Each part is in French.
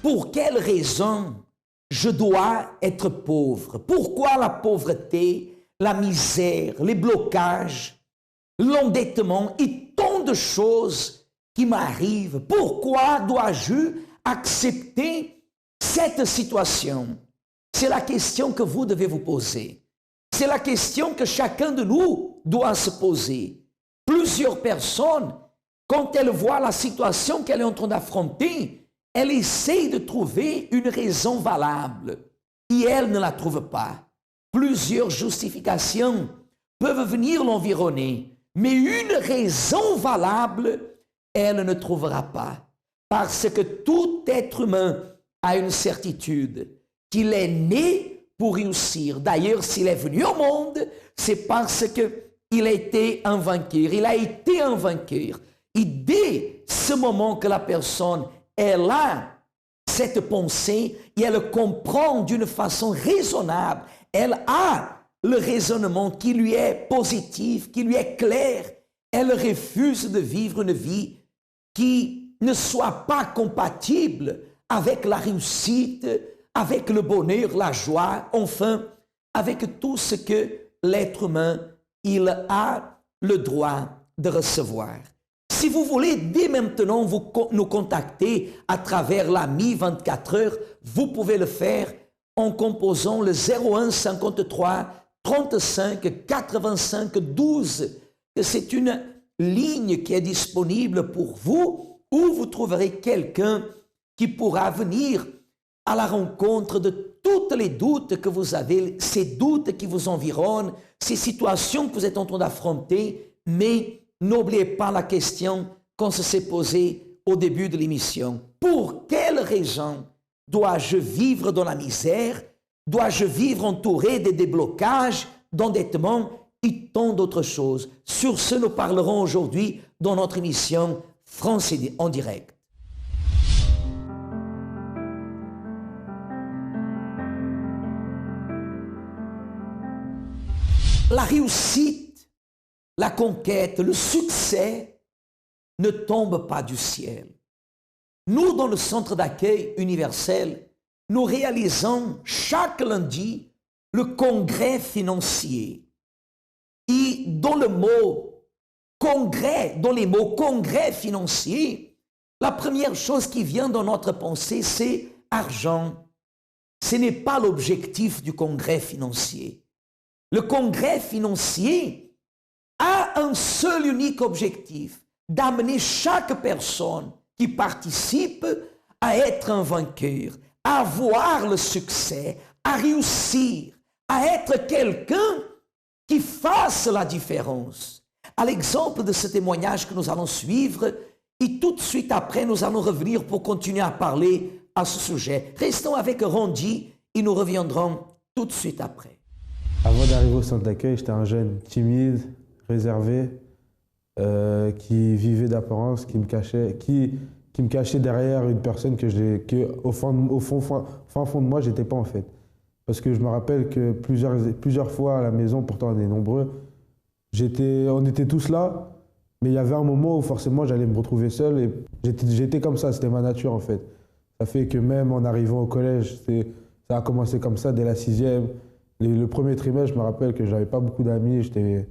pour quelle raison je dois être pauvre? Pourquoi la pauvreté, la misère, les blocages, l'endettement et tant de choses qui m'arrivent? Pourquoi dois-je accepter cette situation? C'est la question que vous devez vous poser. C'est la question que chacun de nous doit se poser. Plusieurs personnes, quand elles voient la situation qu'elle est en train d'affronter, elles essayent de trouver une raison valable et elles ne la trouvent pas. Plusieurs justifications peuvent venir l'environner, mais une raison valable, elle ne trouvera pas. Parce que tout être humain a une certitude, qu'il est né pour réussir. D'ailleurs, s'il est venu au monde, c'est parce qu'il a été un vainqueur. Il a été un vainqueur. Et dès ce moment que la personne, elle a cette pensée et elle comprend d'une façon raisonnable, elle a le raisonnement qui lui est positif, qui lui est clair, elle refuse de vivre une vie qui ne soit pas compatible avec la réussite, avec le bonheur, la joie, enfin, avec tout ce que l'être humain, il a le droit de recevoir. Si vous voulez dès maintenant nous contacter à travers l'ami 24 heures, vous pouvez le faire en composant le 01 53 35 85 12. C'est une ligne qui est disponible pour vous, où vous trouverez quelqu'un qui pourra venir à la rencontre de tous les doutes que vous avez, ces doutes qui vous environnent, ces situations que vous êtes en train d'affronter, mais n'oubliez pas la question qu'on se s'est posée au début de l'émission. Pour quelle raison dois-je vivre dans la misère? Dois-je vivre entouré de déblocages, d'endettement et tant d'autres choses? Sur ce, nous parlerons aujourd'hui dans notre émission France en direct. La réussite, la conquête, le succès ne tombent pas du ciel. Nous, dans le centre d'accueil universel, nous réalisons chaque lundi le congrès financier. Et dans le mot congrès, dans les mots congrès financier, la première chose qui vient dans notre pensée, c'est argent. Ce n'est pas l'objectif du congrès financier. Le congrès financier a un seul unique objectif, d'amener chaque personne qui participe à être un vainqueur, à avoir le succès, à réussir, à être quelqu'un qui fasse la différence. À l'exemple de ce témoignage que nous allons suivre, et tout de suite après, nous allons revenir pour continuer à parler à ce sujet. Restons avec Randy et nous reviendrons tout de suite après. Avant d'arriver au centre d'accueil, j'étais un jeune timide, réservé, qui vivait d'apparence, qui me cachait derrière une personne que au fond de moi, j'étais pas en fait. Parce que je me rappelle que plusieurs fois à la maison, pourtant on est nombreux, on était tous là, mais il y avait un moment où forcément j'allais me retrouver seul et j'étais comme ça, c'était ma nature en fait. Ça fait que même en arrivant au collège, ça a commencé comme ça dès la 6e. Le premier trimestre, je me rappelle que j'avais pas beaucoup d'amis, j'étais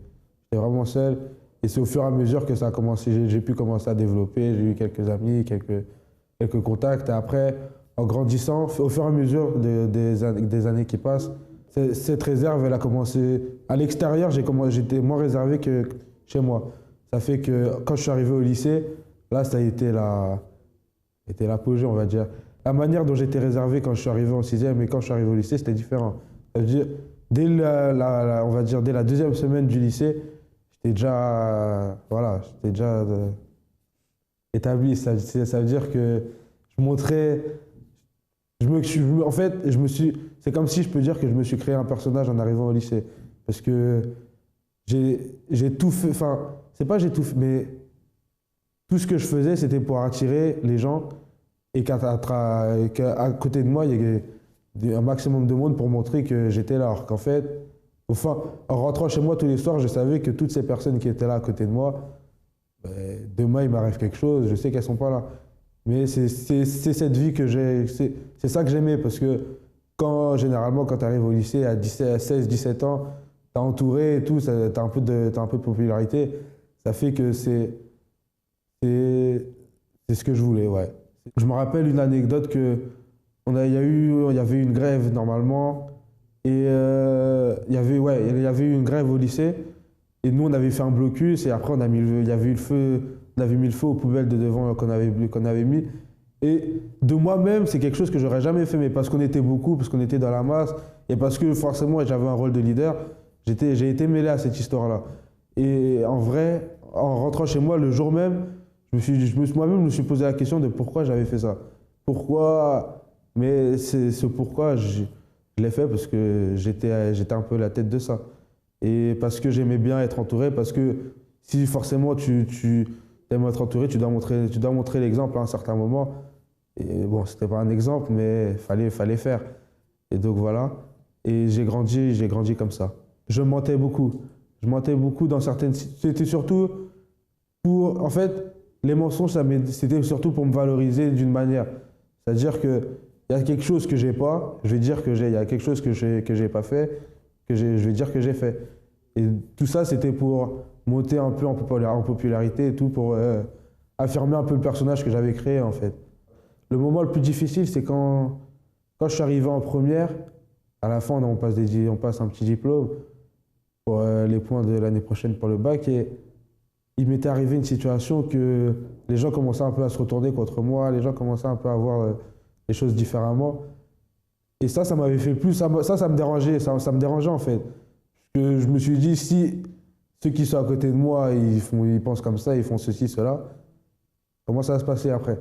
vraiment seul. Et c'est au fur et à mesure que ça a commencé, j'ai pu commencer à développer, j'ai eu quelques amis, quelques contacts. Et après, en grandissant, au fur et à mesure des années qui passent, cette réserve, elle a commencé... À l'extérieur, j'étais moins réservé que chez moi. Ça fait que quand je suis arrivé au lycée, là, ça a été l'apogée, on va dire. La manière dont j'étais réservé quand je suis arrivé en 6e et quand je suis arrivé au lycée, c'était différent. Ça veut dire, dès on va dire dès la 2e semaine du lycée, j'étais déjà établi. Ça veut dire que je montrais... c'est comme si je peux dire que je me suis créé un personnage en arrivant au lycée. Parce que j'ai tout fait, enfin, c'est pas j'ai tout fait, mais tout ce que je faisais, c'était pour attirer les gens et qu'à côté de moi, il y ait un maximum de monde pour montrer que j'étais là. Alors qu'en fait, enfin, en rentrant chez moi tous les soirs, je savais que toutes ces personnes qui étaient là à côté de moi, demain il m'arrive quelque chose, je sais qu'elles sont pas là. Mais c'est cette vie que j'ai, c'est ça que j'aimais, parce que généralement, quand tu arrives au lycée à 16, 17 ans, t'es entouré et tout, t'as un peu de popularité, ça fait que c'est ce que je voulais, ouais. Je me rappelle une anecdote il y avait une grève normalement, et il y avait eu une grève au lycée, et nous on avait fait un blocus, et après il y avait eu le feu, on avait mis le feu aux poubelles de devant qu'on avait mis. Et de moi-même, c'est quelque chose que j'aurais jamais fait, mais parce qu'on était beaucoup, parce qu'on était dans la masse, et parce que forcément j'avais un rôle de leader, j'ai été mêlé à cette histoire-là. Et en vrai, en rentrant chez moi le jour même, moi-même je me suis posé la question de pourquoi j'avais fait ça. Pourquoi? Mais ce pourquoi je l'ai fait parce que j'étais un peu la tête de ça. Et parce que j'aimais bien être entouré, parce que si forcément tu aimes être entouré, tu dois montrer l'exemple à un certain moment. Et bon, c'était pas un exemple, mais fallait faire. Et donc voilà. Et j'ai grandi comme ça. Je mentais beaucoup. Je mentais beaucoup dans certaines... C'était surtout pour... En fait, les mensonges, c'était surtout pour me valoriser d'une manière. C'est-à-dire qu'il y a quelque chose que j'ai pas, je vais dire que j'ai. Il y a quelque chose que j'ai pas fait, je vais dire que j'ai fait. Et tout ça, c'était pour monter un peu en popularité et tout, pour affirmer un peu le personnage que j'avais créé, en fait. Le moment le plus difficile, c'est quand je suis arrivé en première. À la fin, on passe un petit diplôme pour les points de l'année prochaine pour le bac. Et il m'était arrivé une situation que les gens commençaient un peu à se retourner contre moi, les gens commençaient un peu à voir les choses différemment. Et ça m'avait fait plus... Ça me dérangeait, ça me dérangeait en fait. Parce que je me suis dit, si ceux qui sont à côté de moi, ils pensent comme ça, ils font ceci, cela, comment ça va se passer après?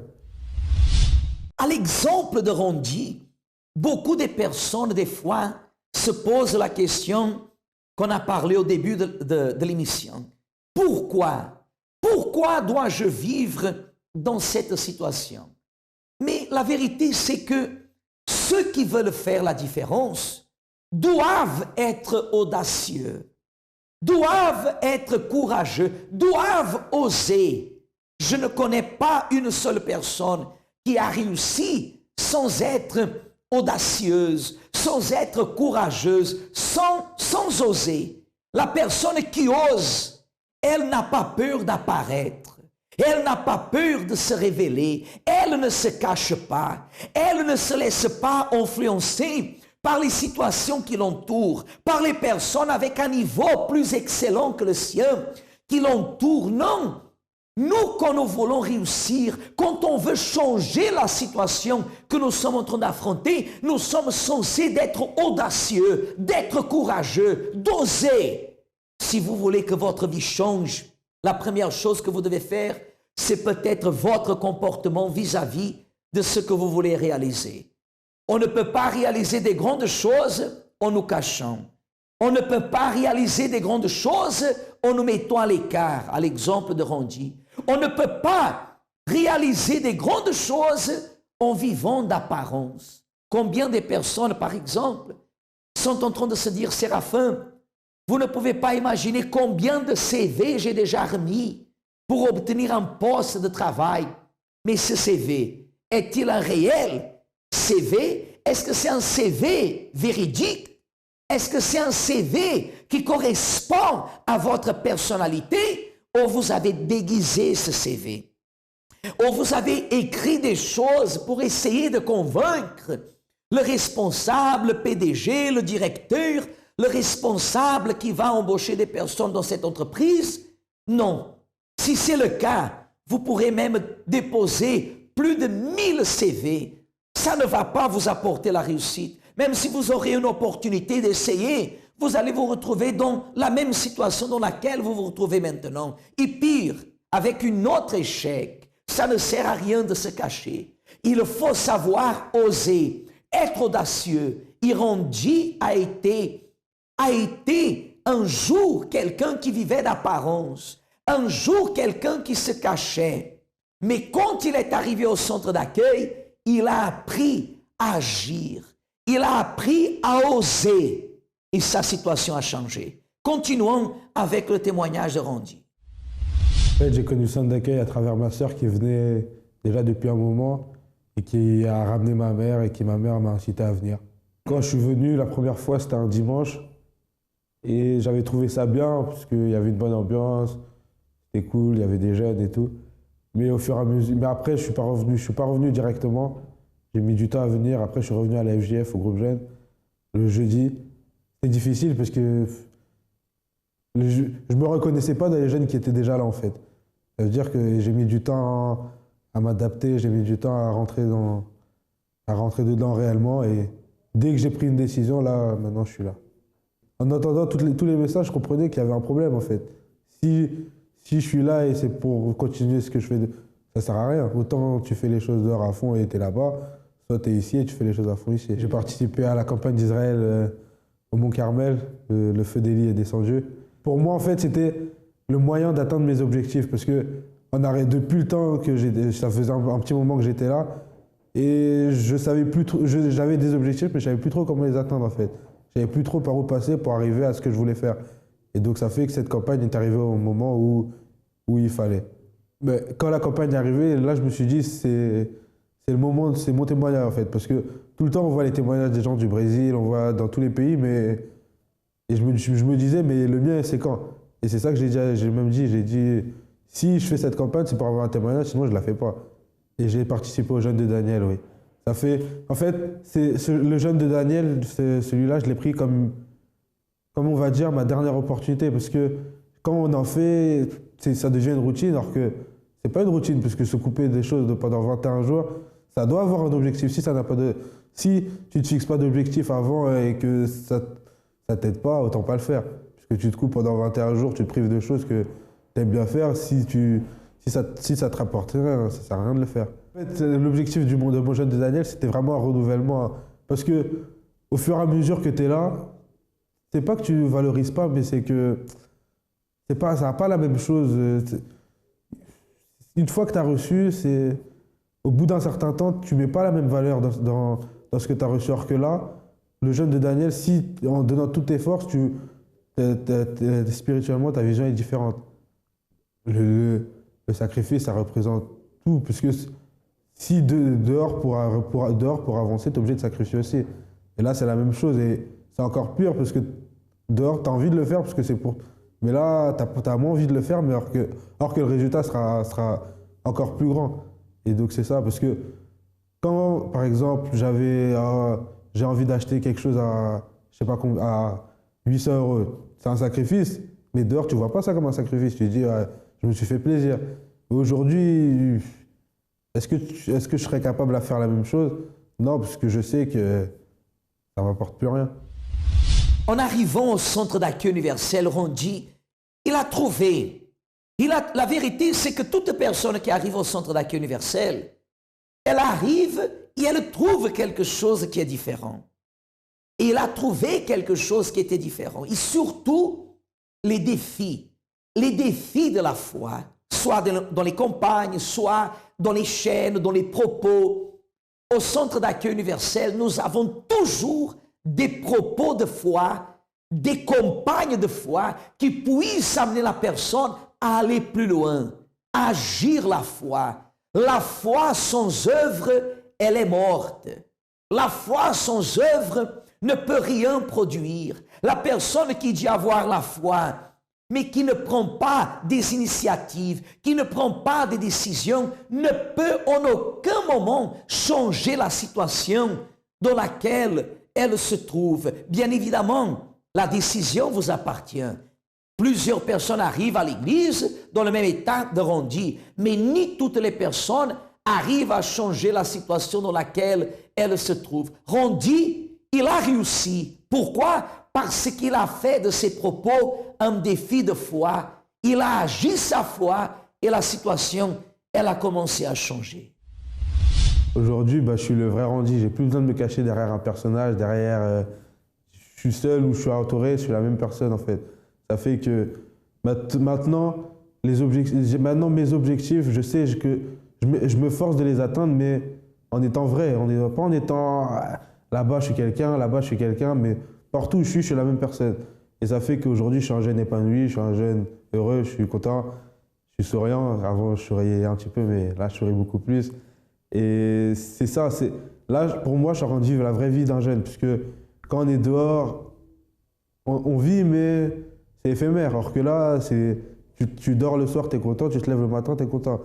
À l'exemple de Randy, beaucoup de personnes, des fois, se posent la question qu'on a parlé au début de l'émission. Pourquoi? Pourquoi dois-je vivre dans cette situation? Mais la vérité, c'est que ceux qui veulent faire la différence doivent être audacieux, doivent être courageux, doivent oser. Je ne connais pas une seule personne qui a réussi sans être audacieuse, sans être courageuse, sans oser. La personne qui ose, elle n'a pas peur d'apparaître. Elle n'a pas peur de se révéler. Elle ne se cache pas. Elle ne se laisse pas influencer par les situations qui l'entourent, par les personnes avec un niveau plus excellent que le sien qui l'entourent. Non. Nous, quand nous voulons réussir, quand on veut changer la situation que nous sommes en train d'affronter, nous sommes censés d'être audacieux, d'être courageux, d'oser. Si vous voulez que votre vie change, la première chose que vous devez faire, c'est peut-être votre comportement vis-à-vis de ce que vous voulez réaliser. On ne peut pas réaliser des grandes choses en nous cachant. On ne peut pas réaliser des grandes choses en nous mettant à l'écart, à l'exemple de Randy. On ne peut pas réaliser des grandes choses en vivant d'apparence. Combien de personnes, par exemple, sont en train de se dire, Séraphin, vous ne pouvez pas imaginer combien de CV j'ai déjà remis pour obtenir un poste de travail. Mais ce CV, est-il un réel CV? Est-ce que c'est un CV véridique? Est-ce que c'est un CV qui correspond à votre personnalité ou vous avez déguisé ce CV? Ou vous avez écrit des choses pour essayer de convaincre le responsable, le PDG, le directeur, le responsable qui va embaucher des personnes dans cette entreprise? Non. Si c'est le cas, vous pourrez même déposer plus de 1000 CV. Ça ne va pas vous apporter la réussite. Même si vous aurez une opportunité d'essayer, vous allez vous retrouver dans la même situation dans laquelle vous vous retrouvez maintenant. Et pire, avec un autre échec, ça ne sert à rien de se cacher. Il faut savoir oser, être audacieux. Et Randy a été un jour quelqu'un qui vivait d'apparence, un jour quelqu'un qui se cachait. Mais quand il est arrivé au centre d'accueil, il a appris à agir. Il a appris à oser et sa situation a changé. Continuons avec le témoignage de Randy. En fait, j'ai connu le centre d'accueil à travers ma sœur qui venait déjà depuis un moment, et qui a ramené ma mère, et qui ma mère m'a incité à venir. Quand je suis venu, la première fois, c'était un dimanche, et j'avais trouvé ça bien, parce qu'il y avait une bonne ambiance, c'était cool, il y avait des jeunes et tout. Mais au fur et à mesure, mais après, je suis pas revenu directement. J'ai mis du temps à venir. Après, je suis revenu à la FJF, au groupe jeune, le jeudi. C'est difficile parce que je me reconnaissais pas dans les jeunes qui étaient déjà là, en fait. Ça veut dire que j'ai mis du temps à m'adapter, j'ai mis du temps à rentrer dedans réellement. Et dès que j'ai pris une décision, là, maintenant, je suis là. En entendant tous les messages, je comprenais qu'il y avait un problème, en fait. Si je suis là et c'est pour continuer ce que je fais, ça sert à rien. Autant tu fais les choses dehors à fond et tu es là-bas, soit tu es ici et tu fais les choses à fond ici. J'ai participé à la campagne d'Israël au Mont Carmel, le feu d'Élie est descendu. Pour moi, en fait, c'était le moyen d'atteindre mes objectifs parce que depuis le temps que ça faisait un petit moment que j'étais là et je savais plus trop, j'avais des objectifs mais je savais plus trop comment les atteindre en fait. Je savais plus trop par où passer pour arriver à ce que je voulais faire. Et donc ça fait que cette campagne est arrivée au moment où il fallait. Mais quand la campagne est arrivée, là je me suis dit c'est le moment, c'est mon témoignage en fait. Parce que tout le temps on voit les témoignages des gens du Brésil, on voit dans tous les pays, et je me disais mais le mien c'est quand? Et c'est ça que j'ai dit si je fais cette campagne c'est pour avoir un témoignage, sinon je la fais pas. Et j'ai participé au jeûne de Daniel, oui. En fait, le jeûne de Daniel, celui-là je l'ai pris comme on va dire, ma dernière opportunité. Parce que quand on en fait, ça devient une routine, alors que c'est pas une routine, parce que se couper des choses pendant 21 jours, ça doit avoir un objectif. Si tu ne te fixes pas d'objectif avant et que ça t'aide pas, autant pas le faire. Parce que tu te coupes pendant 21 jours, tu te prives de choses que tu aimes bien faire. Si ça te rapporte rien, ça sert à rien de le faire. En fait, l'objectif de mon jeûne de Daniel, c'était vraiment un renouvellement. Parce que au fur et à mesure que tu es là, c'est pas que tu valorises pas, mais c'est que ça n'a pas la même chose. Une fois que tu as reçu, au bout d'un certain temps, tu mets pas la même valeur dans ce que tu as reçu. Alors que là, le jeûne de Daniel, si en donnant toutes tes forces, spirituellement, ta vision est différente. Le sacrifice, ça représente tout, puisque si dehors pour avancer, tu es obligé de sacrifier aussi. Et là, c'est la même chose. Et c'est encore pire parce que dehors, tu as envie de le faire parce que c'est pour. Mais là, tu as moins envie de le faire, mais alors que le résultat sera encore plus grand. Et donc, c'est ça. Parce que quand, par exemple, j'ai envie d'acheter quelque chose à, je sais pas combien, à 800 €, c'est un sacrifice, mais dehors, tu vois pas ça comme un sacrifice. Tu te dis, ouais, je me suis fait plaisir. Aujourd'hui, est-ce que je serais capable de faire la même chose? Non, parce que je sais que ça ne m'apporte plus rien. En arrivant au centre d'accueil universel, Rondi, il a trouvé. La vérité, c'est que toute personne qui arrive au centre d'accueil universel, elle arrive et elle trouve quelque chose qui est différent. Et il a trouvé quelque chose qui était différent. Et surtout, les défis de la foi, soit dans les campagnes, soit dans les chaînes, dans les propos. Au centre d'accueil universel, nous avons toujours des propos de foi, des campagnes de foi qui puissent amener la personne à aller plus loin, à agir la foi. La foi sans œuvre, elle est morte. La foi sans œuvre ne peut rien produire. La personne qui dit avoir la foi, mais qui ne prend pas des initiatives, qui ne prend pas des décisions, ne peut en aucun moment changer la situation dans laquelle elle se trouve. Bien évidemment, la décision vous appartient. Plusieurs personnes arrivent à l'église dans le même état de Rondi, mais ni toutes les personnes arrivent à changer la situation dans laquelle elles se trouvent. Rondi, il a réussi. Pourquoi? Parce qu'il a fait de ses propos un défi de foi. Il a agi sa foi et la situation, elle a commencé à changer. Aujourd'hui, je suis le vrai Rondi. J'ai plus besoin de me cacher derrière un personnage, je suis seul ou je suis entouré, je suis la même personne en fait. Ça fait que maintenant, mes objectifs, je sais que je me force de les atteindre, mais en étant vrai. Pas en étant là-bas je suis quelqu'un, là-bas je suis quelqu'un, mais partout où je suis la même personne. Et ça fait qu'aujourd'hui, je suis un jeune épanoui, je suis un jeune heureux, je suis content, je suis souriant. Avant, je souriais un petit peu, mais là, je souris beaucoup plus. Et c'est ça. Là, pour moi, je suis en train de vivre la vraie vie d'un jeune. Puisque quand on est dehors, on vit, mais c'est éphémère. Alors que là, tu dors le soir, tu es content. Tu te lèves le matin, tu es content.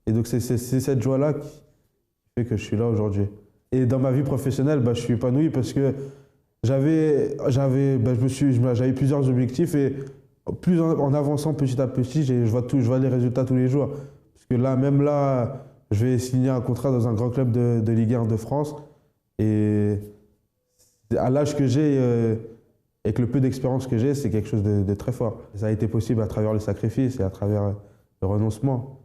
Et donc, c'est cette joie-là qui fait que je suis là aujourd'hui. Et dans ma vie professionnelle, je suis épanoui parce que j'avais plusieurs objectifs et plus en avançant petit à petit, je vois les résultats tous les jours. Parce que là, même là, je vais signer un contrat dans un grand club de Ligue 1 de France. Et à l'âge que j'ai, avec le peu d'expérience que j'ai, c'est quelque chose de très fort. Ça a été possible à travers le sacrifice et à travers le renoncement.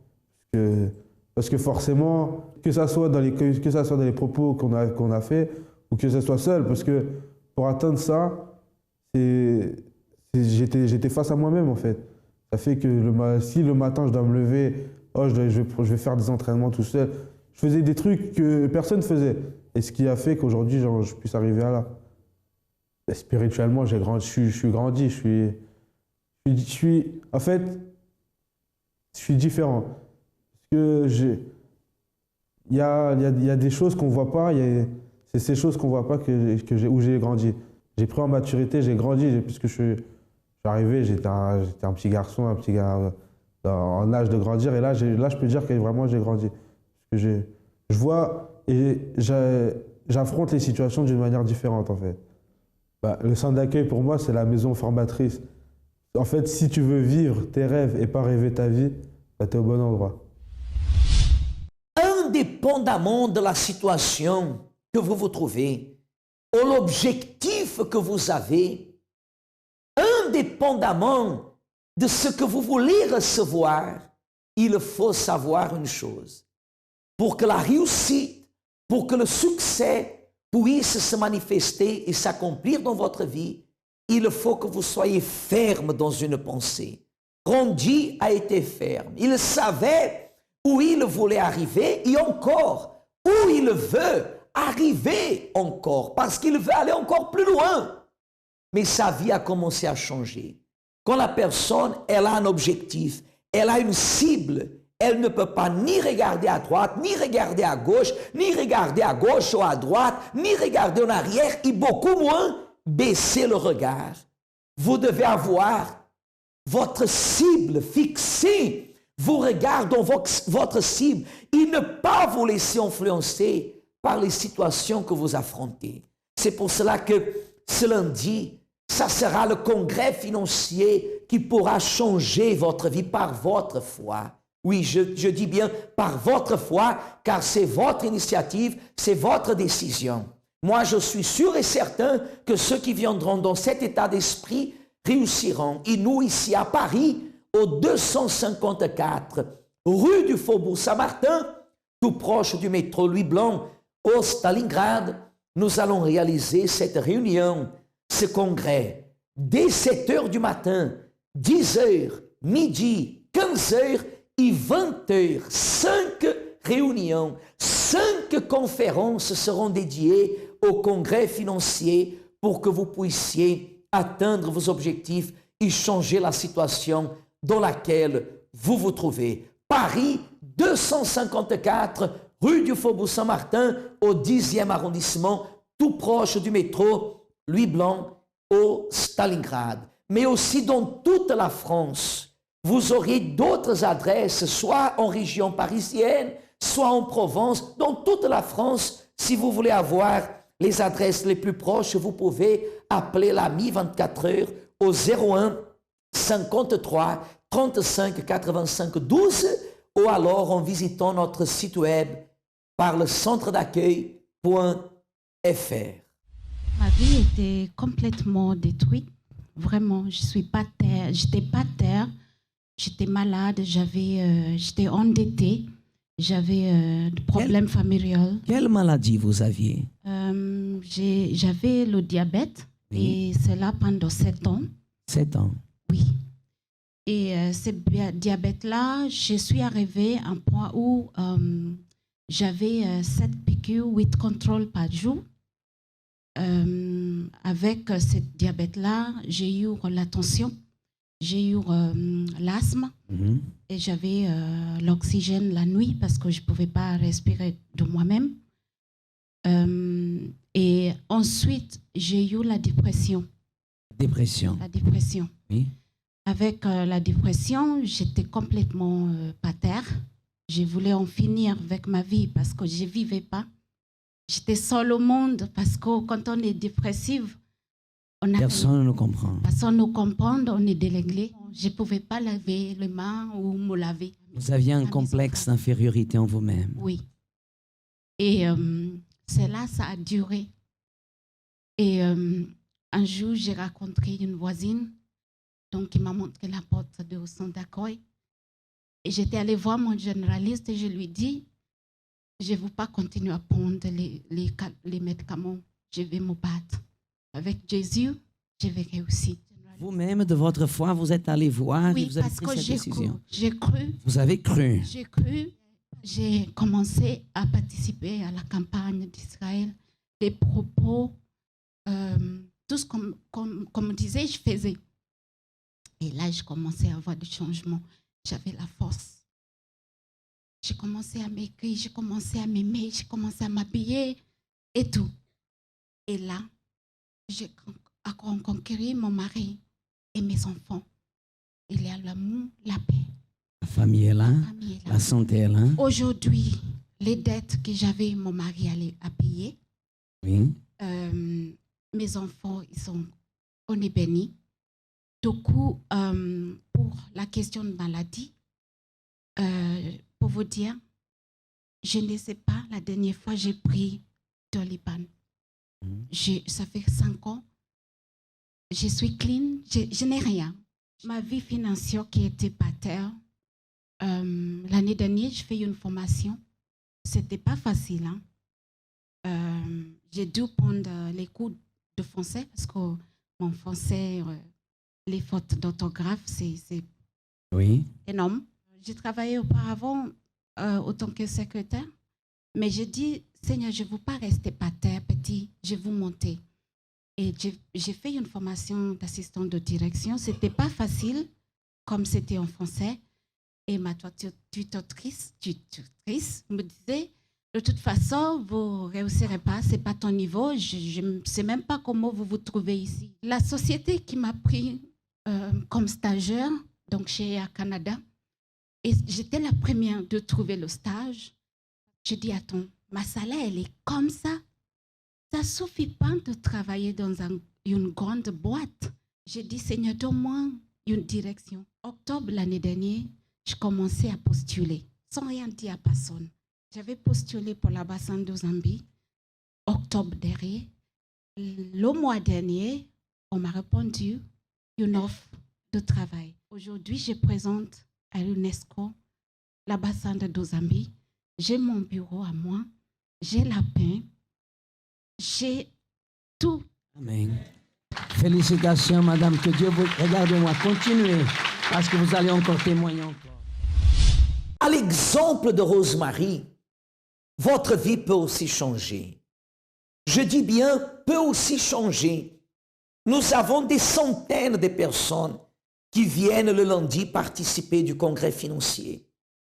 Parce que forcément, que ça soit dans les propos qu'on a fait ou que ce soit seul, parce que pour atteindre ça, j'étais face à moi-même en fait. Ça fait que si le matin je dois me lever, je vais faire des entraînements tout seul, je faisais des trucs que personne ne faisait. Et ce qui a fait qu'aujourd'hui, je puisse arriver à là. Et spirituellement, je suis grandi, en fait, je suis différent. Parce que il y a des choses qu'on ne voit pas, c'est ces choses qu'on ne voit pas où j'ai grandi. J'ai pris en maturité, j'ai grandi, puisque je suis arrivé, j'étais un petit garçon, un petit gars en âge de grandir. Et là, je peux dire que vraiment j'ai grandi. Parce que je vois et j'affronte les situations d'une manière différente en fait. Le centre d'accueil pour moi, c'est la maison formatrice. En fait, si tu veux vivre tes rêves et pas rêver ta vie, tu es au bon endroit. Indépendamment de la situation que vous vous trouvez, ou l'objectif que vous avez, indépendamment de ce que vous voulez recevoir, il faut savoir une chose. Pour que la réussite, pour que le succès puisse se manifester et s'accomplir dans votre vie, il faut que vous soyez ferme dans une pensée. Randy a été ferme. Il savait où il voulait arriver et encore où il veut arriver encore, parce qu'il veut aller encore plus loin. Mais sa vie a commencé à changer. Quand la personne, elle a un objectif, elle a une cible, elle ne peut pas ni regarder à droite, ni regarder à gauche, ni regarder à gauche ou à droite, ni regarder en arrière, et beaucoup moins baisser le regard. Vous devez avoir votre cible fixée, vos regards dans votre cible, et ne pas vous laisser influencer par les situations que vous affrontez. C'est pour cela que ce lundi, ça sera le congrès financier qui pourra changer votre vie par votre foi. Oui, je dis bien par votre foi, car c'est votre initiative, c'est votre décision. Moi, je suis sûr et certain que ceux qui viendront dans cet état d'esprit réussiront. Et nous, ici à Paris, au 254 rue du Faubourg Saint-Martin, tout proche du métro Louis Blanc, au Stalingrad, nous allons réaliser cette réunion, ce congrès, dès 7 heures du matin, 10 heures, midi, 15 heures et 20 heures. 5 réunions, 5 conférences seront dédiées au congrès financier pour que vous puissiez atteindre vos objectifs et changer la situation dans laquelle vous vous trouvez. Paris, 254 rue du Faubourg Saint-Martin, au 10e arrondissement, tout proche du métro Louis Blanc, au Stalingrad. Mais aussi dans toute la France. Vous aurez d'autres adresses, soit en région parisienne, soit en Provence, dans toute la France. Si vous voulez avoir les adresses les plus proches, vous pouvez appeler l'ami 24 heures au 01 53 35 85 12 ou alors en visitant notre site web par le centre d'accueil.fr. Ma vie était complètement détruite. Vraiment, j'étais pas terre. J'étais malade, j'étais endettée, j'avais des problèmes familiaux. Quelle maladie vous aviez? J'avais le diabète, oui. Et c'est là pendant 7 ans. 7 ans? Oui. Et ce diabète-là, je suis arrivée à un point où j'avais 7 piqûres, 8 contrôles par jour. Avec ce diabète-là, j'ai eu la tension. j'ai eu l'asthme et j'avais l'oxygène la nuit parce que je ne pouvais pas respirer de moi-même. Et ensuite, j'ai eu la dépression. Dépression. La dépression. Oui. Avec la dépression, j'étais complètement pas terre. Je voulais en finir avec ma vie parce que je ne vivais pas. J'étais seule au monde parce que quand on est dépressive, Personne ne nous comprend. personne ne comprend, on est délégué. Je ne pouvais pas laver les mains ou me laver. Vous aviez un complexe d'infériorité en vous-même. Oui. Et c'est là, ça a duré. Et un jour, j'ai rencontré une voisine donc qui m'a montré la porte de centre d'accueil. Et j'étais allée voir mon généraliste et je lui dis, je ne veux pas continuer à prendre les médicaments. Je vais me battre. Avec Jésus, je vais réussir. Vous-même, de votre foi, vous êtes allé voir et Oui, vous avez parce pris que cette décision. j'ai cru. Vous avez cru. J'ai cru. J'ai commencé à participer à la campagne d'Israël. Les propos, tout ce qu'on me disait, je faisais. Et là, je commençais à avoir du changement. J'avais la force. J'ai commencé à m'écrire, j'ai commencé à m'aimer, j'ai commencé à m'habiller et tout. Et là, j'ai conquéri mon mari et mes enfants. Il y a l'amour, la paix. La famille est là, la santé est là. Aujourd'hui, les dettes que j'avais, mon mari à payer. Oui. Mes enfants, on est bénis. Du coup, pour la question de maladie, pour vous dire, je ne sais pas, la dernière fois, j'ai pris Dolipan. Ça fait 5 ans. Je suis clean, je n'ai rien. Ma vie financière qui était par terre, l'année dernière, je fais une formation. Ce n'était pas facile. J'ai dû prendre les cours de français parce que mon français, les fautes d'orthographe, c'est énorme. J'ai travaillé auparavant en tant que secrétaire, mais j'ai dit, Seigneur, je ne veux pas rester par terre, petit, je veux monter. Et j'ai fait une formation d'assistante de direction. Ce n'était pas facile, comme c'était en français. Et ma tutrice me disait, de toute façon, vous ne réussirez pas, ce n'est pas ton niveau, je ne sais même pas comment vous vous trouvez ici. La société qui m'a pris comme stagiaire, donc chez Air Canada, et j'étais la première de trouver le stage. Je dis, attends, ma salaire, elle est comme ça. Ça ne suffit pas de travailler dans une grande boîte. J'ai dit, Seigneur, donne-moi une direction. Octobre l'année dernière, je commençais à postuler, sans rien dire à personne. J'avais postulé pour l'ambassade de Zambie, octobre dernier. Le mois dernier, on m'a répondu une offre de travail. Aujourd'hui, je présente à l'UNESCO l'ambassade de Zambie. J'ai mon bureau à moi, j'ai la paix, j'ai tout. Amen. Félicitations, madame, que Dieu vous... Regardez-moi, continuez, parce que vous allez encore témoigner encore. À l'exemple de Rosemary, votre vie peut aussi changer. Je dis bien, peut aussi changer. Nous avons des centaines de personnes qui viennent le lundi participer du congrès financier.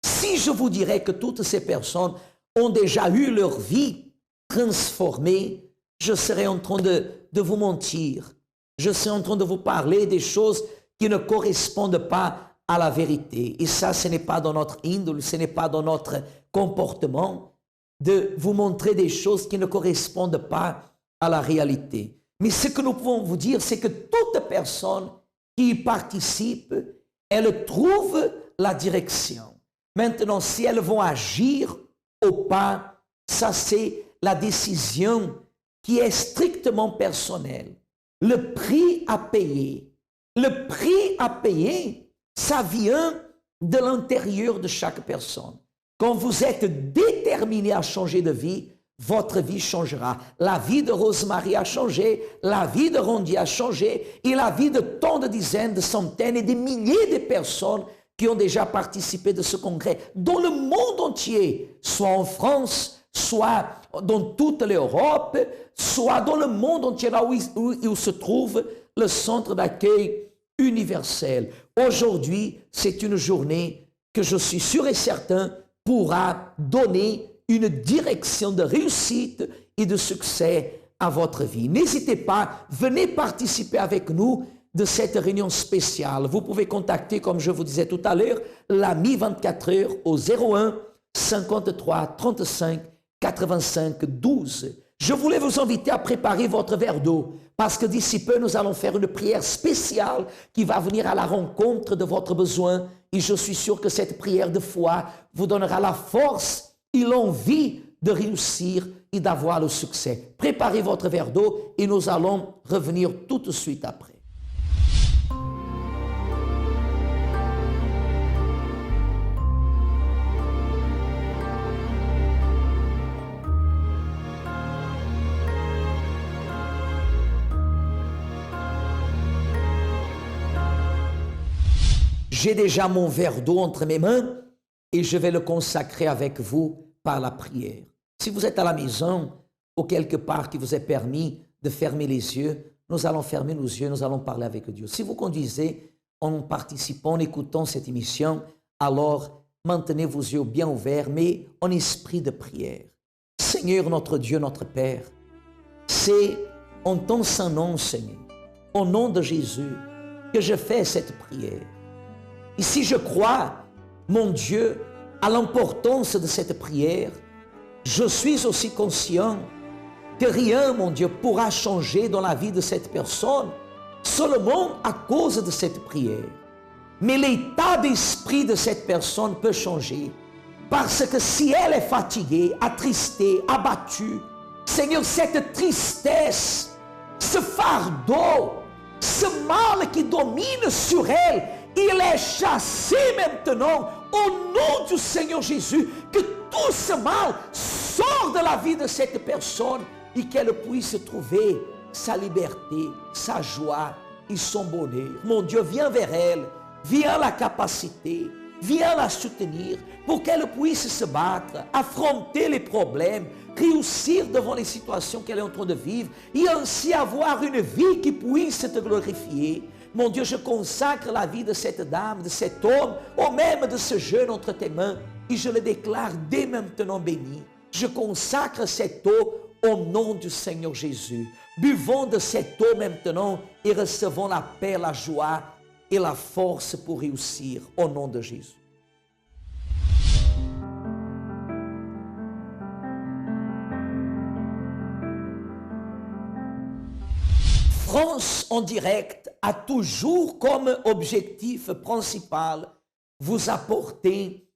Si je vous dirais que toutes ces personnes ont déjà eu leur vie transformée, je serais en train de vous mentir. Je serais en train de vous parler des choses qui ne correspondent pas à la vérité. Et ça, ce n'est pas dans notre índole, ce n'est pas dans notre comportement de vous montrer des choses qui ne correspondent pas à la réalité. Mais ce que nous pouvons vous dire, c'est que toute personne qui y participe, elle trouve la direction. Maintenant, si elles vont agir ou pas, ça c'est la décision qui est strictement personnelle. Le prix à payer, ça vient de l'intérieur de chaque personne. Quand vous êtes déterminé à changer de vie, votre vie changera. La vie de Rosemary a changé, la vie de Randy a changé, et la vie de tant de dizaines, de centaines et de milliers de personnes qui ont déjà participé de ce congrès dans le monde entier, soit en France, soit dans toute l'Europe, soit dans le monde entier, là où il se trouve le centre d'accueil universelle. Aujourd'hui, c'est une journée que je suis sûr et certain pourra donner une direction de réussite et de succès à votre vie. N'hésitez pas, venez participer avec nous de cette réunion spéciale. Vous pouvez contacter, comme je vous disais tout à l'heure, l'ami 24 heures au 01 53 35 85 12. Je voulais vous inviter à préparer votre verre d'eau parce que d'ici peu, nous allons faire une prière spéciale qui va venir à la rencontre de votre besoin. Et je suis sûr que cette prière de foi vous donnera la force et l'envie de réussir et d'avoir le succès. Préparez votre verre d'eau et nous allons revenir tout de suite après. J'ai déjà mon verre d'eau entre mes mains et je vais le consacrer avec vous par la prière. Si vous êtes à la maison ou quelque part qui vous est permis de fermer les yeux, nous allons fermer nos yeux, nous allons parler avec Dieu. Si vous conduisez en participant, en écoutant cette émission, alors maintenez vos yeux bien ouverts, mais en esprit de prière. Seigneur, notre Dieu, notre Père, c'est en ton saint nom, Seigneur, au nom de Jésus, que je fais cette prière. Et si je crois, mon Dieu, à l'importance de cette prière, je suis aussi conscient que rien, mon Dieu, pourra changer dans la vie de cette personne seulement à cause de cette prière. Mais l'état d'esprit de cette personne peut changer parce que si elle est fatiguée, attristée, abattue, Seigneur, cette tristesse, ce fardeau, ce mal qui domine sur elle, il est chassé maintenant au nom du Seigneur Jésus, que tout ce mal sorte de la vie de cette personne et qu'elle puisse trouver sa liberté, sa joie et son bonheur. Mon Dieu, viens vers elle, viens la capacité, viens la soutenir pour qu'elle puisse se battre, affronter les problèmes, réussir devant les situations qu'elle est en train de vivre et ainsi avoir une vie qui puisse te glorifier. Mon Dieu, je consacre la vie de cette dame, de cet homme, ou même de ce jeune entre tes mains, et je le déclare dès maintenant béni. Je consacre cette eau au nom du Seigneur Jésus. Buvons de cette eau maintenant et recevons la paix, la joie et la force pour réussir au nom de Jésus. France en direct a toujours comme objectif principal vous apporter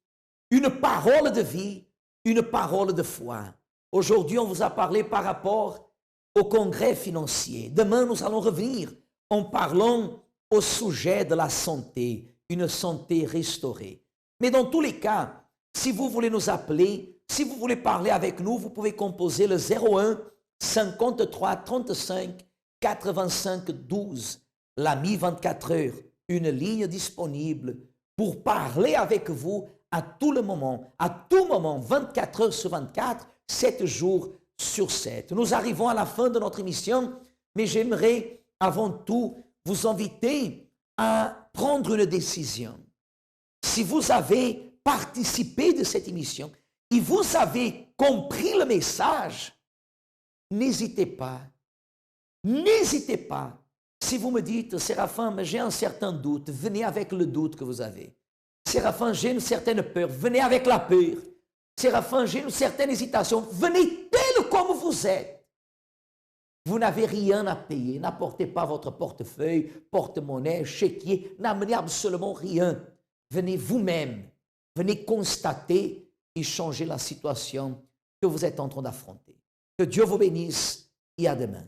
une parole de vie, une parole de foi. Aujourd'hui, on vous a parlé par rapport au congrès financier. Demain, nous allons revenir en parlant au sujet de la santé, une santé restaurée. Mais dans tous les cas, si vous voulez nous appeler, si vous voulez parler avec nous, vous pouvez composer le 01 53 35 85 12, l'ami 24 heures, une ligne disponible pour parler avec vous à tout moment, 24 heures sur 24, 7 jours sur 7. Nous arrivons à la fin de notre émission, mais j'aimerais avant tout vous inviter à prendre une décision. Si vous avez participé de cette émission et vous avez compris le message, n'hésitez pas. N'hésitez pas. Si vous me dites, Séraphin, mais j'ai un certain doute, venez avec le doute que vous avez. Séraphin, j'ai une certaine peur, venez avec la peur. Séraphin, j'ai une certaine hésitation, venez tel comme vous êtes. Vous n'avez rien à payer, n'apportez pas votre portefeuille, porte-monnaie, chéquier, n'amenez absolument rien. Venez vous-même, venez constater et changer la situation que vous êtes en train d'affronter. Que Dieu vous bénisse et à demain.